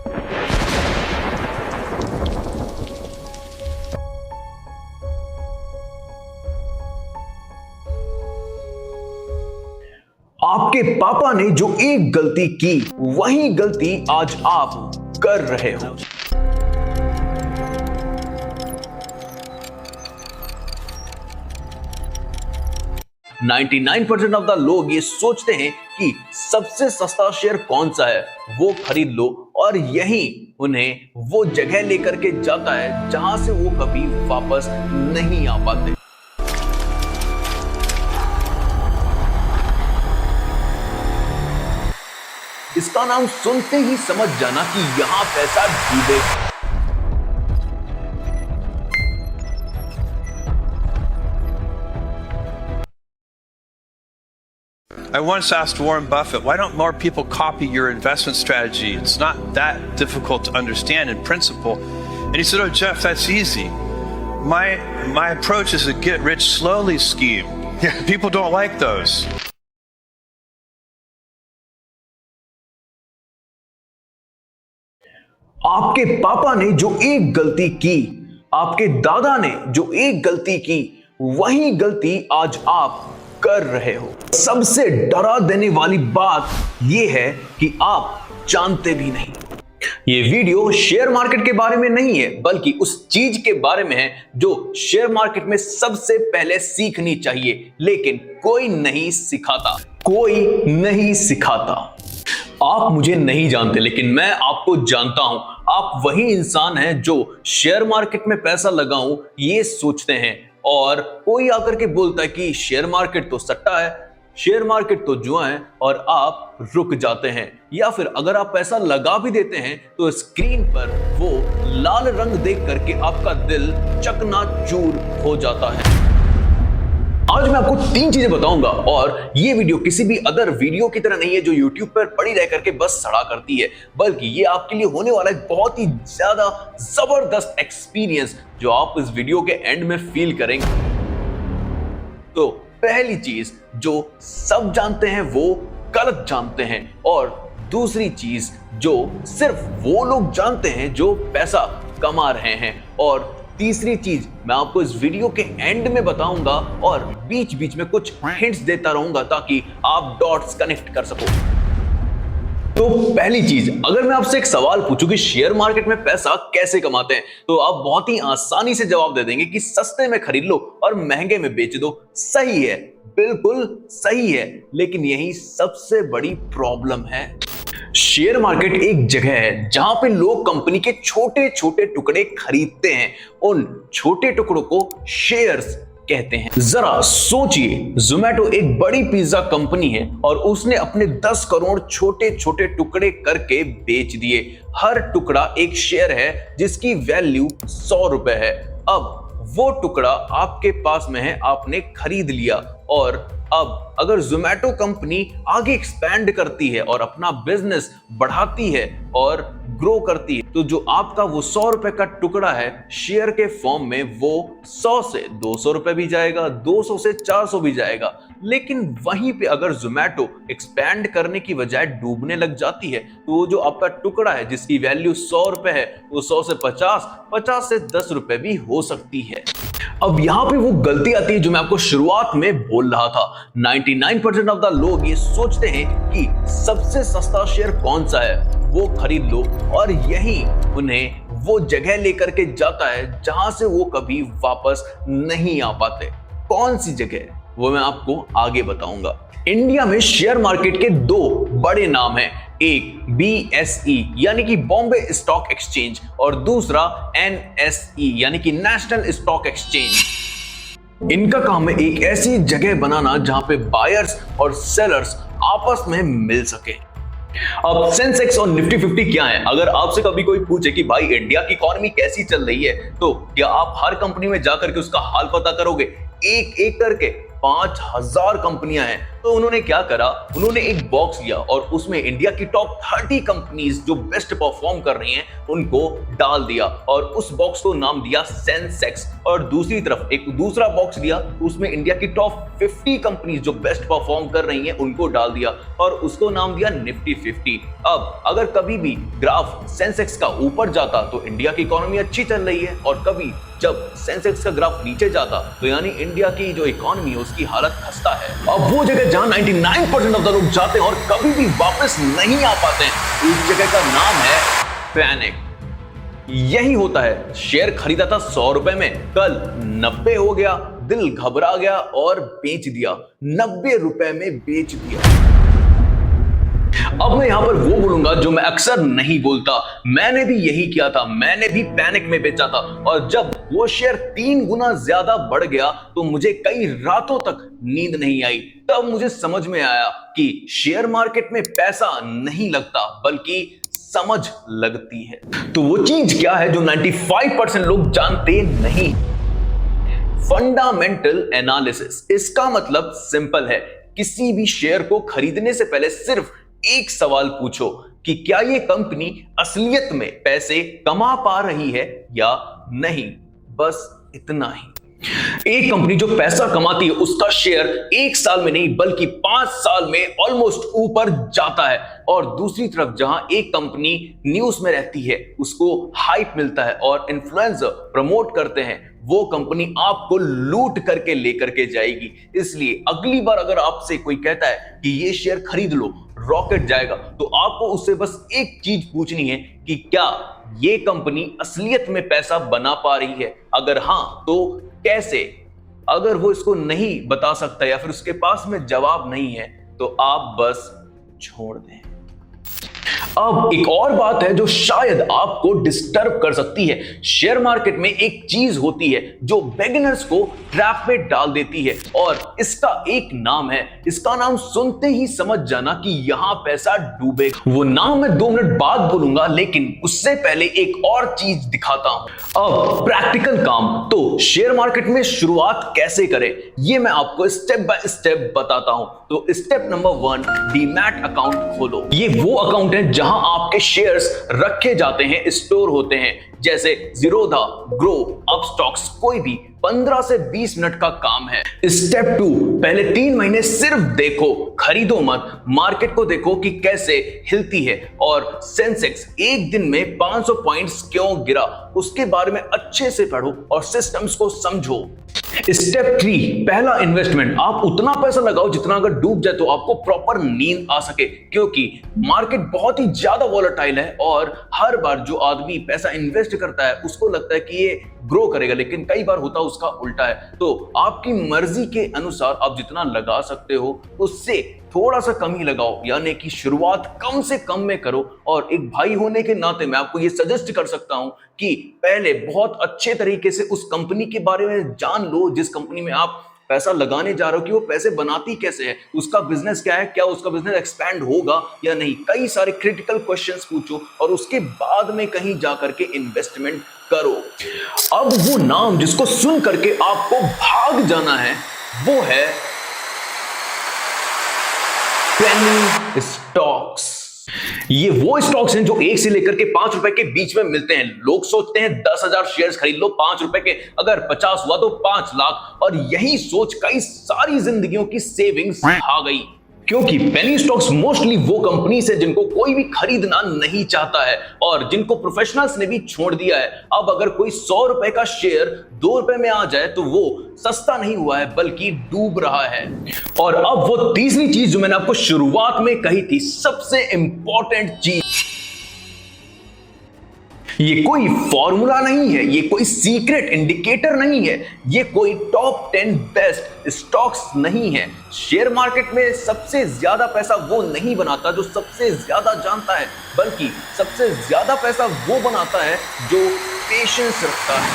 आपके पापा ने जो एक गलती की, वही गलती आज आप कर रहे हो। %99% ऑफ द लोग ये सोचते हैं कि सबसे सस्ता शेयर कौन सा है वो खरीद लो, और यही उन्हें वो जगह लेकर के जाता है जहां से वो कभी वापस नहीं आ पाते। इसका नाम सुनते ही समझ जाना कि यहां पैसा डूबेगा। I once asked Warren Buffett, why don't more people copy your investment strategy? It's not that difficult to understand in principle. And he said, oh, Jeff, that's easy. My approach is a get rich slowly scheme. People don't like those. आपके पापा ने जो एक गलती की, आपके दादा ने जो एक गलती की, वही गलती आज आप कर रहे हो। सबसे डरा देने वाली बात यह है कि आप जानते भी नहीं। ये वीडियो शेयर मार्केट के बारे में नहीं है, बल्कि उस चीज के बारे में है जो शेयर मार्केट में सबसे पहले सीखनी चाहिए, लेकिन कोई नहीं सिखाता। कोई नहीं सिखाता। आप मुझे नहीं जानते, लेकिन मैं आपको जानता हूं। आप वही इंसान हैं जो शेयर मार्केट में पैसा लगाऊं ये सोचते हैं, और कोई आकर के बोलता है कि शेयर मार्केट तो सट्टा है, शेयर मार्केट तो जुआ है, और आप रुक जाते हैं। या फिर अगर आप पैसा लगा भी देते हैं तो स्क्रीन पर वो लाल रंग देख करके आपका दिल चकनाचूर हो जाता है। आज मैं आपको 3 चीजें बताऊंगा, और ये वीडियो किसी भी अदर वीडियो की तरह नहीं है जो YouTube पर पड़ी रह करके बस सड़ा करती है, बल्कि ये आपके लिए होने वाला एक बहुत ही ज्यादा जबरदस्त एक्सपीरियंस जो आप इस वीडियो के एंड में फील करेंगे। तो पहली चीज जो सब जानते हैं वो गलत जानते हैं, और दूसरी चीज जो सिर्फ वो लोग जानते हैं जो पैसा कमा रहे हैं, और तीसरी चीज मैं आपको इस वीडियो के एंड में बताऊंगा, और बीच बीच में कुछ हिंट्स देता रहूंगा ताकि आप डॉट्स कनेक्ट कर सको। तो पहली चीज, अगर मैं आपसे एक सवाल पूछूं कि शेयर मार्केट में पैसा कैसे कमाते हैं, तो आप बहुत ही आसानी से जवाब दे देंगे कि सस्ते में खरीद लो और महंगे में बेच दो। सही है, बिल्कुल सही है, लेकिन यही सबसे बड़ी प्रॉब्लम है। शेयर मार्केट एक जगह है जहां पे लोग कंपनी के छोटे छोटे टुकड़े खरीदते हैं। उन छोटे टुकड़ों को शेयर्स कहते हैं। जरा सोचिए, जोमैटो एक बड़ी पिज्जा कंपनी है और उसने अपने 10 करोड़ छोटे छोटे टुकड़े करके बेच दिए। हर टुकड़ा एक शेयर है जिसकी वैल्यू 100 रुपए है। अब वो टुकड़ा आपके पास में है, आपने खरीद लिया, और अब अगर जोमैटो कंपनी आगे एक्सपैंड करती है और अपना बिजनेस बढ़ाती है और ग्रो करती है, तो जो आपका वो 100 रुपए का टुकड़ा है शेयर के फॉर्म में, वो 100 से 200 रुपए भी जाएगा, 200 से 400 भी जाएगा। लेकिन वहीं पे अगर जोमैटो एक्सपैंड करने की बजाय डूबने लग जाती है, तो वो जो आपका टुकड़ा है जिसकी वैल्यू 100 रुपए है, वो 100 से 50, 50 से 10 रुपए भी हो सकती है। अब यहां पे वो गलती आती है जो मैं आपको शुरुआत में बोल रहा था। 99% ऑफ द लोग ये सोचते हैं कि सबसे सस्ता शेयर कौन सा है वो खरीद लो, और यही उन्हें वो जगह लेकर के जाता है जहां से वो कभी वापस नहीं आ पाते। कौन सी जगह वो मैं आपको आगे बताऊंगा। इंडिया में शेयर मार्केट के 2 बड़े नाम हैं, एक BSE यानी कि बॉम्बे स्टॉक एक्सचेंज, और दूसरा NSE यानी कि नेशनल स्टॉक एक्सचेंज। इनका काम है एक ऐसी जगह बनाना जहां पे बायर्स और सेलर्स आपस में मिल सके। अब सेंसेक्स और निफ्टी 50 क्या है? अगर आपसे कभी कोई पूछे कि भाई इंडिया की इकोनॉमी कैसी चल रही है, तो क्या आप हर कंपनी में जाकर के उसका हाल पता करोगे? एक एक करके 5000 कंपनियां हैं, तो उन्होंने क्या करा, उन्होंने एक बॉक्स लिया और उसमें इंडिया की टॉप 30 कंपनीज जो बेस्ट परफॉर्म कर रही हैं उनको डाल दिया और उस बॉक्स को नाम दिया सेंसेक्स। और दूसरी तरफ एक दूसरा बॉक्स लिया, उसमें इंडिया की टॉप 50 कंपनीज जो बेस्ट परफॉर्म कर रही हैं उनको डाल दिया और उसको नाम दिया निफ्टी 50। अब अगर कभी भी ग्राफ सेंसेक्स का ऊपर जाता तो इंडिया की इकोनॉमी अच्छी चल रही है, और कभी जब सेंसेक्स का ग्राफ नीचे जाता तो यानी इंडिया की जो इकोनॉमी है उसकी हालत खस्ता है। अब वो जगह जहां 99% ऑफ द लोग जाते हैं और कभी भी वापस नहीं आ पाते हैं, उस जगह का नाम है पैनिक। यही होता है, शेयर खरीदा था 100 रुपए में, कल 90 हो गया, दिल घबरा गया और बेच दिया, 90 रुपए में बेच दिया। अब मैं यहां पर वो बोलूंगा जो मैं अक्सर नहीं बोलता, मैंने भी यही किया था, मैंने भी पैनिक में बेचा था और जब वो शेयर 3 गुना ज्यादा बढ़ गया तो मुझे कई रातों तक नींद नहीं आई। तब मुझे समझ में आया कि शेयर मार्केट में पैसा नहीं लगता बल्कि समझ लगती है। तो वो चीज क्या है जो 95% लोग जानते नहीं? Fundamental analysis. इसका मतलब सिंपल है, किसी भी शेयर को खरीदने से पहले सिर्फ एक सवाल पूछो कि क्या ये कंपनी असलियत में पैसे कमा पा रही है या नहीं, बस इतना ही। एक कंपनी जो पैसा कमाती है उसका शेयर 1 साल में नहीं बल्कि 5 साल में ऑलमोस्ट ऊपर जाता है, और दूसरी तरफ जहां एक कंपनी न्यूज में रहती है, उसको हाइप मिलता है और इन्फ्लुएंसर प्रमोट करते हैं, वो कंपनी आपको लूट करके लेकर के जाएगी। इसलिए अगली बार अगर आपसे कोई कहता है कि ये शेयर खरीद लो, रॉकेट जाएगा, तो आपको उससे बस एक चीज पूछनी है कि क्या ये कंपनी असलियत में पैसा बना पा रही है, अगर हां तो कैसे। अगर वो इसको नहीं बता सकता या फिर उसके पास में जवाब नहीं है तो आप बस छोड़ दें। अब एक और बात है जो शायद आपको डिस्टर्ब कर सकती है। शेयर मार्केट में एक चीज होती है जो बिगिनर्स को ट्रैप में डाल देती है और इसका एक नाम है। इसका नाम सुनते ही समझ जाना कि यहां पैसा डूबेगा। वो नाम मैं 2 मिनट बाद बोलूंगा, लेकिन उससे पहले एक और चीज दिखाता हूं। अब प्रैक्टिकल काम, तो शेयर मार्केट में शुरुआत कैसे करें ये मैं आपको स्टेप बाय स्टेप बताता हूं। तो स्टेप नंबर 1, डीमैट अकाउंट खोलो। ये वो अकाउंट है जहां आपके शेयर्स रखे जाते हैं, स्टोर होते हैं, जैसे जीरोधा, ग्रो, अपस्टॉक्स, कोई भी 15 से 20 मिनट का काम है। स्टेप 2, पहले 3 महीने सिर्फ देखो, खरीदो मत, मार्केट को देखो कि कैसे हिलती है और सेंसेक्स एक दिन में 500 पॉइंट्स क्यों गिरा, उसके बारे में अच्छे से पढ़ो और सिस्टम्स को समझो। स्टेप 3, पहला इन्वेस्टमेंट, आप उतना पैसा लगाओ जितना अगर डूब जाए तो आपको प्रॉपर नींद आ सके, क्योंकि मार्केट बहुत ही ज्यादा वॉलेटाइल है और हर बार जो आदमी पैसा इन्वेस्ट करता है उसको लगता है कि ये ग्रो करेगा, लेकिन कई बार होता उसका उल्टा है। तो आपकी मर्जी के अनुसार आप जितना लगा सकते हो उससे थोड़ा सा कम ही लगाओ, यानी कि शुरुआत कम से कम में करो। और एक भाई होने के नाते मैं आपको ये सजेस्ट कर सकता हूं कि पहले बहुत अच्छे तरीके से उस कंपनी के बारे में जान लो जिस कंपनी में आप पैसा लगाने जा रहे हो, कि वो पैसे बनाती कैसे है, उसका बिजनेस क्या है, क्या उसका बिजनेस एक्सपैंड होगा या नहीं। कई सारे क्रिटिकल क्वेश्चंस पूछो और उसके बाद में कहीं जाकर के इन्वेस्टमेंट करो। अब वो नाम जिसको सुन करके आपको भाग जाना है वो है पेनी स्टॉक्स। ये वो स्टॉक्स हैं जो 1 से लेकर के 5 रुपए के बीच में मिलते हैं। लोग सोचते हैं 10,000 शेयर्स खरीद लो 5 रुपए के, अगर 50 हुआ तो 5 लाख, और यही सोच कई सारी जिंदगियों की सेविंग्स खा गई। क्योंकि पेनी स्टॉक्स मोस्टली वो कंपनीज है जिनको कोई भी खरीदना नहीं चाहता है और जिनको प्रोफेशनल्स ने भी छोड़ दिया है। अब अगर कोई 100 रुपए का शेयर 2 रुपए में आ जाए तो वो सस्ता नहीं हुआ है बल्कि डूब रहा है। और अब वो तीसरी चीज जो मैंने आपको शुरुआत में कही थी, सबसे इंपॉर्टेंट चीज, ये कोई फॉर्मूला नहीं है, ये कोई सीक्रेट इंडिकेटर नहीं है, ये कोई टॉप 10 बेस्ट स्टॉक्स नहीं है। शेयर मार्केट में सबसे ज्यादा पैसा वो नहीं बनाता जो सबसे ज्यादा जानता है, बल्कि सबसे ज्यादा पैसा वो बनाता है जो पेशेंस रखता है।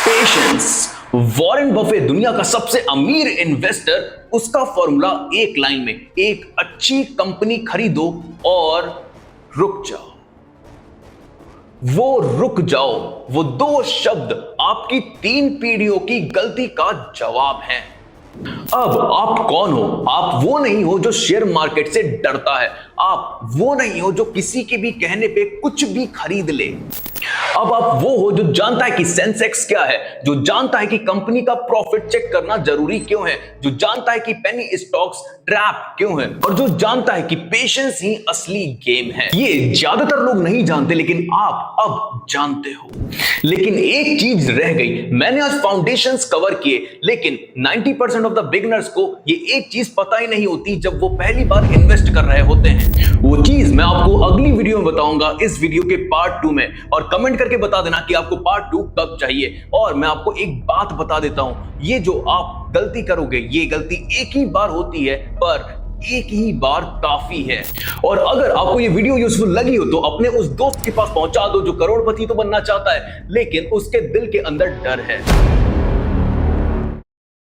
पेशेंस। वॉरेन बफेट दुनिया का सबसे अमीर इन्वेस्टर, उसका फॉर्मूला एक लाइन में, एक अच्छी कंपनी खरीदो और रुक जाओ। वो रुक जाओ, वो 2 शब्द आपकी 3 पीढ़ियों की गलती का जवाब है। अब आप कौन हो? आप वो नहीं हो जो शेयर मार्केट से डरता है। आप वो नहीं हो जो किसी के भी कहने पे कुछ भी खरीद ले। अब आप वो हो जो जानता है कि सेंसेक्स क्या है, जो जानता है कि कंपनी का प्रॉफिट चेक करना जरूरी क्यों है, जो जानता है कि पेनी स्टॉक्स ट्रैप क्यों है, और जो जानता है कि पेशेंस ही असली गेम है। ये ज्यादातर लोग नहीं जानते, लेकिन आप अब जानते हो। लेकिन एक चीज रह गई। मैंने आज फाउंडेशंस कवर किए, लेकिन 90% ऑफ द बिगिनर्स को ये एक चीज पता ही नहीं होती जब वो पहली बार इन्वेस्ट कर रहे होते हैं। वो चीज मैं आपको अगली वीडियो में बताऊंगा, इस वीडियो के पार्ट 2 में। और कमेंट करके बता देना कि आपको पार्ट 2 कब चाहिए। और मैं आपको एक बात बता देता हूं, ये जो आप गलती करोगे, ये गलती एक ही बार होती है, पर एक ही बार काफी है। और अगर आपको ये वीडियो यूजफुल लगी हो तो अपने उस दोस्त के पास पहुंचा दो जो करोड़पति तो बनना चाहता है, लेकिन उसके दिल के अंदर डर है।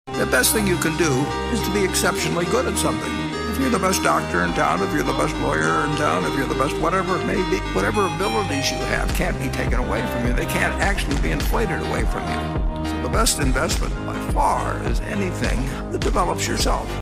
The best thing you can do is to be exceptionally good at something. If you're the best doctor in town, if you're the best lawyer in town, if you're the best whatever it may be, whatever abilities you have can't be taken away from you. They can't actually be inflated away from you. So the best investment by far is anything that develops yourself.